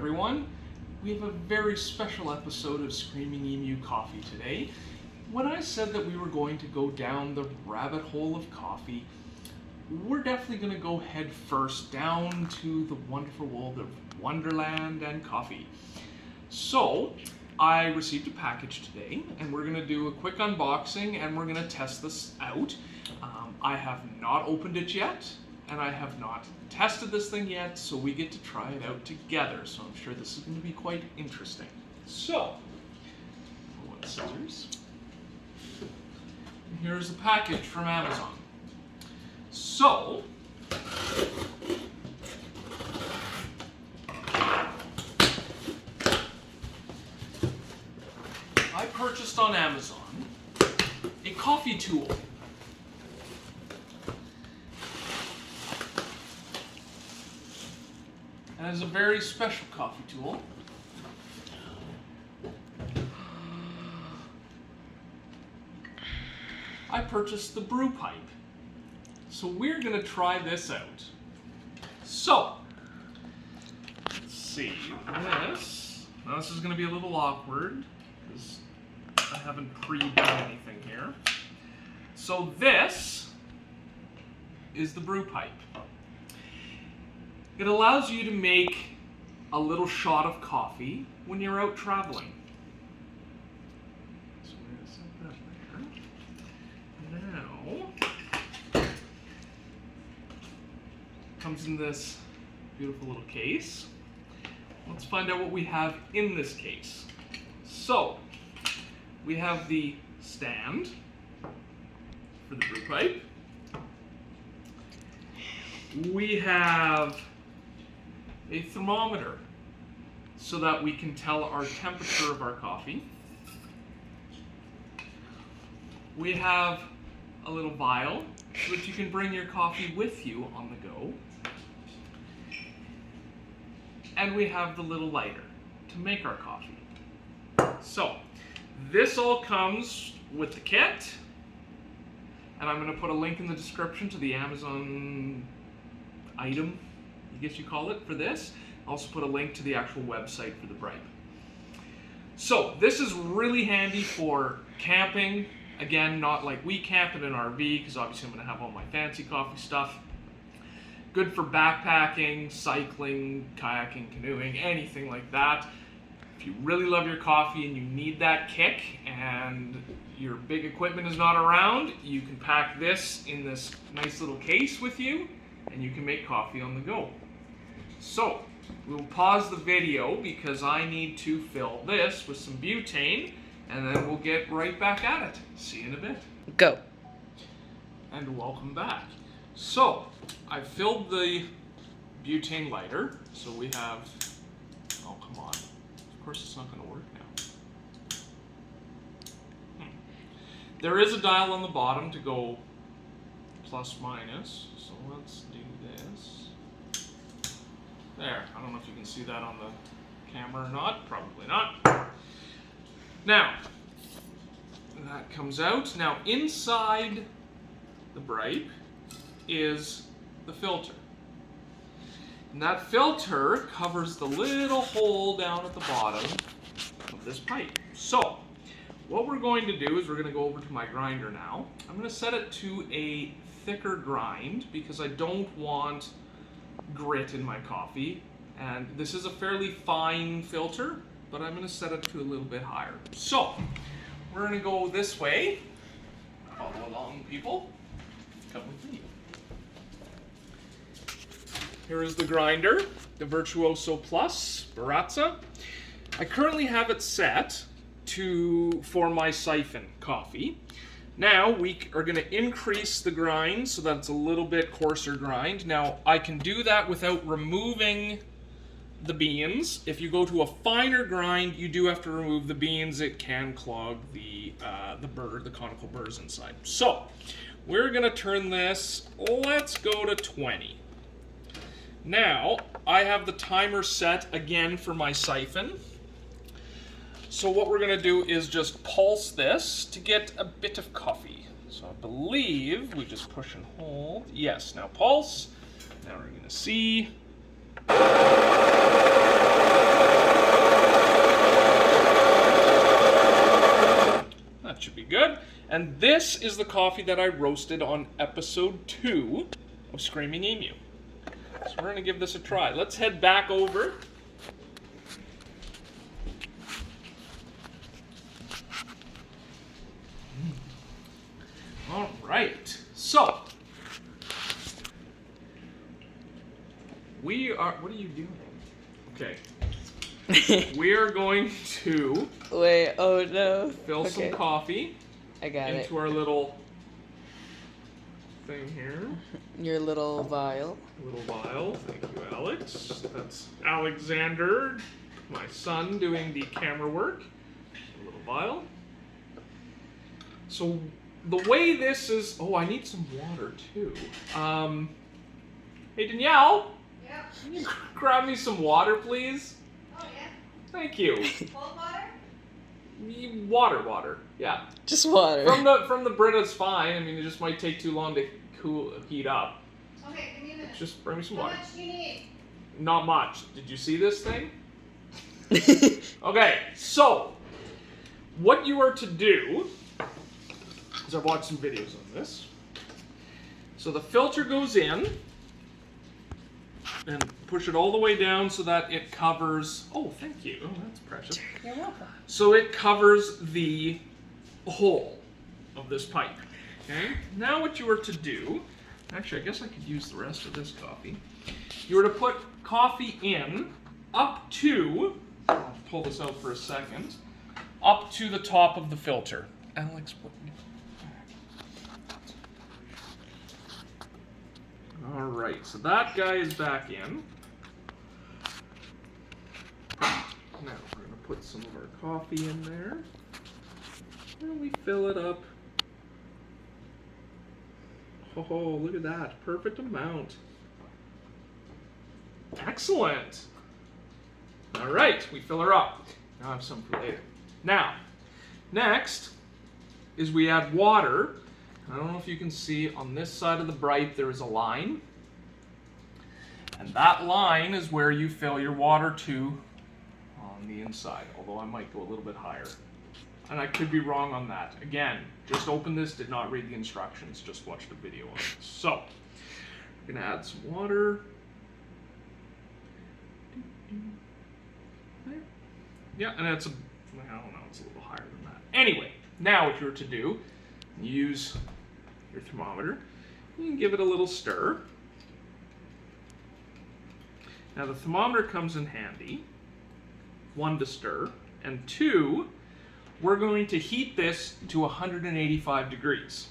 everyone. We have a very special episode of Screaming Emu Coffee today. When I said that we were going to go down the rabbit hole of coffee, we're definitely going to go head first down to the wonderful world of Wonderland and coffee. So, I received a package today, and we're going to do a quick unboxing, and we're going to test this out. I have not opened it yet, and I have not tested this thing yet, so we get to try it out together. So I'm sure this is going to be quite interesting. So, scissors. And here's the package from Amazon. So, I purchased on Amazon a coffee tool. And it's a very special coffee tool. I purchased the Bripe. So we're going to try this out. So, let's see, this. Now this is going to be a little awkward because I haven't pre-done anything here. So this is the Bripe. It allows you to make a little shot of coffee when you're out traveling. So we're going to set that there. Now, comes in this beautiful little case. Let's find out what we have in this case. So, we have the stand for the Bripe. We have a thermometer so that we can tell our temperature of our coffee. We have a little vial so that you can bring your coffee with you on the go. And we have the little lighter to make our coffee. So, this all comes with the kit, and I'm going to put a link in the description to the Amazon item, I guess you call it, for this. I'll also put a link to the actual website for the Bripe. So, this is really handy for camping. Again, not like we camp in an RV, because obviously I'm going to have all my fancy coffee stuff. Good for backpacking, cycling, kayaking, canoeing, anything like that. If you really love your coffee and you need that kick and your big equipment is not around, you can pack this in this nice little case with you and you can make coffee on the go. So, we'll pause the video because I need to fill this with some butane and then we'll get right back at it. See you in a bit. Go. And welcome back. So, I filled the butane lighter, so we have, oh come on, of course it's not going to work now. There is a dial on the bottom to go plus minus, so let's do this. There, I don't know if you can see that on the camera or not, probably not. Now, that comes out. Now inside the Bripe is the filter. And that filter covers the little hole down at the bottom of this pipe. So, what we're going to do is we're going to go over to my grinder now. I'm going to set it to a thicker grind because I don't want grit in my coffee. And this is a fairly fine filter, but I'm going to set it to a little bit higher. So, we're going to go this way. Follow along, people. Come with me. Here is the grinder, the Virtuoso Plus Barazza. I currently have it set for my siphon coffee. Now we are going to increase the grind so that it's a little bit coarser grind. Now I can do that without removing the beans. If you go to a finer grind, you do have to remove the beans. It can clog the conical burrs inside. So we're going to turn this, let's go to 20. Now, I have the timer set again for my siphon. So what we're going to do is just pulse this to get a bit of coffee. So I believe we just push and hold. Yes, now pulse. Now we're going to see. good. And this is the coffee that I roasted on episode 2 of Screaming Emu. So we're gonna give this a try. Let's head back over. All right, so we are, what are you doing? Okay. We are going to wait, oh no. Fill some coffee I got into our little thing here. Your little vial. Little vial. Thank you, Alex. That's Alexander, my son, doing the camera work. A little vial. So the way this is, oh, I need some water too. Hey Danielle. Yeah. Can you grab me some water, please? Oh, yeah. Thank you. Cold water? Water. Yeah. Just water. From the Brita's fine. I mean, it just might take too long to heat up. Okay, give me a minute. Just bring me some How water. much do you need? Not much. Did you see this thing? Okay, so what you are to do is I've watched some videos on this. So the filter goes in and push it all the way down so that it covers. Oh, thank you. Oh, that's precious. You're welcome. So it covers the hole of this pipe. Okay. Now what you are to do, actually I guess I could use the rest of this coffee. You are to put coffee in up to, I'll pull this out for a second, up to the top of the filter. Alex, what? All right, so that guy is back in. Now we're gonna put some of our coffee in there. And we fill it up. Oh, look at that. Perfect amount. Excellent. All right, we fill her up. Now I have some for later. Now, next is we add water. I don't know if you can see on this side of the Bripe there is a line. And that line is where you fill your water to on the inside, although I might go a little bit higher. And I could be wrong on that. Again, just opened this, did not read the instructions, just watched a video on it. So, we're gonna add some water. There. Yeah, and it's I don't know, it's a little higher than that. Anyway, now what you're to do, use your thermometer. You can give it a little stir. Now the thermometer comes in handy. 1, to stir, and 2, we're going to heat this to 185 degrees.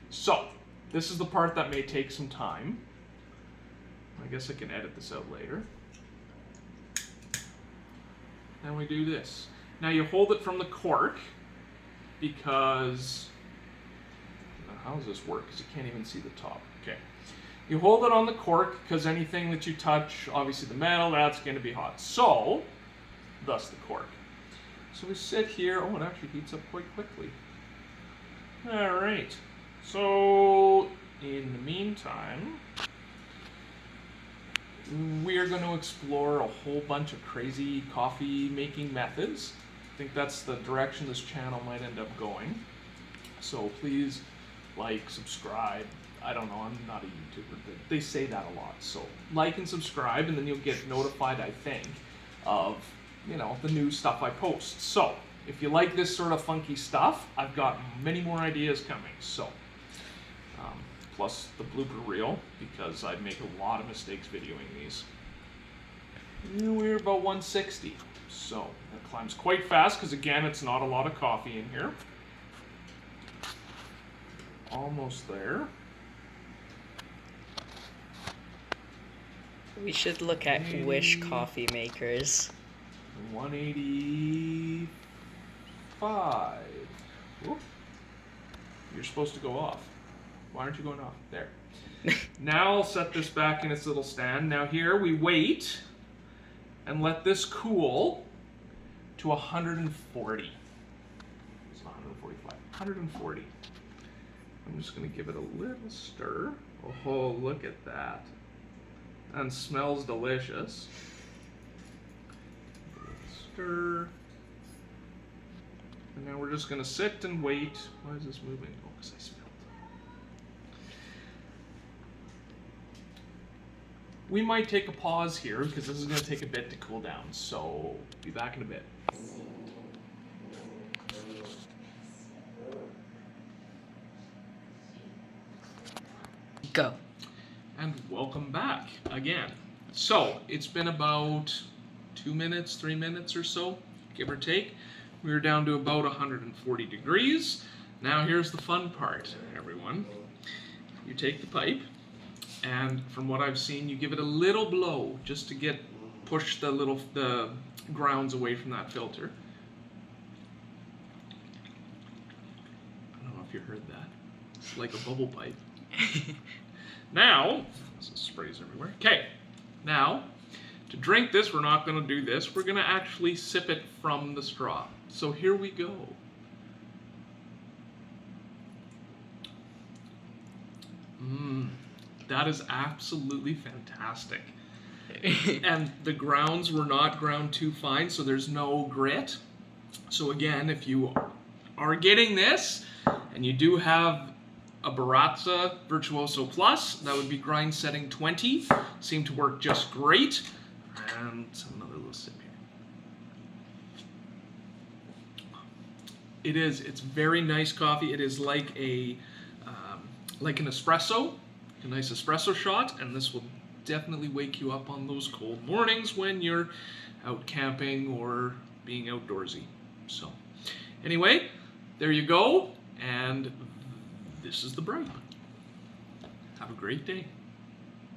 So, this is the part that may take some time. I guess I can edit this out later. And we do this. Now you hold it from the cork because, how does this work? Because you can't even see the top. Okay. You hold it on the cork because anything that you touch, obviously the metal, that's going to be hot. So, thus the cork. So we sit here. Oh, it actually heats up quite quickly. All right. So, in the meantime, we are going to explore a whole bunch of crazy coffee making methods. I think that's the direction this channel might end up going. So please like, subscribe. I don't know, I'm not a YouTuber, but they say that a lot. So like and subscribe, and then you'll get notified, I think, of, you know, the new stuff I post. So if you like this sort of funky stuff, I've got many more ideas coming. So plus the blooper reel, because I make a lot of mistakes videoing these. We're about 160, so that climbs quite fast because, again, it's not a lot of coffee in here. Almost there. We should look at Wish coffee makers. 185. Whoop. You're supposed to go off. Why aren't you going off? There. Now I'll set this back in its little stand. Now here we wait and let this cool to 140. It's not 145. 140. I'm just going to give it a little stir. Oh, look at that. And smells delicious. Stir. And now we're just gonna sit and wait. Why is this moving? Oh, because I spilled. We might take a pause here because this is gonna take a bit to cool down. So be back in a bit. Go. And welcome back again. So it's been about 2 minutes, 3 minutes or so, give or take. We were down to about 140 degrees. Now here's the fun part, everyone. You take the pipe, and from what I've seen, you give it a little blow just to push the grounds away from that filter. I don't know if you heard that. It's like a bubble pipe. Now, this sprays everywhere. Okay, now, to drink this, we're not going to do this. We're going to actually sip it from the straw. So here we go. That is absolutely fantastic. And the grounds were not ground too fine, so there's no grit. So again, if you are getting this, and you do have a Baratza Virtuoso Plus, that would be grind setting 20. Seemed to work just great. And another little sip here. It's very nice coffee. It is like like an espresso, a nice espresso shot, and this will definitely wake you up on those cold mornings when you're out camping or being outdoorsy. So, anyway, there you go, and this is the Bripe. Have a great day.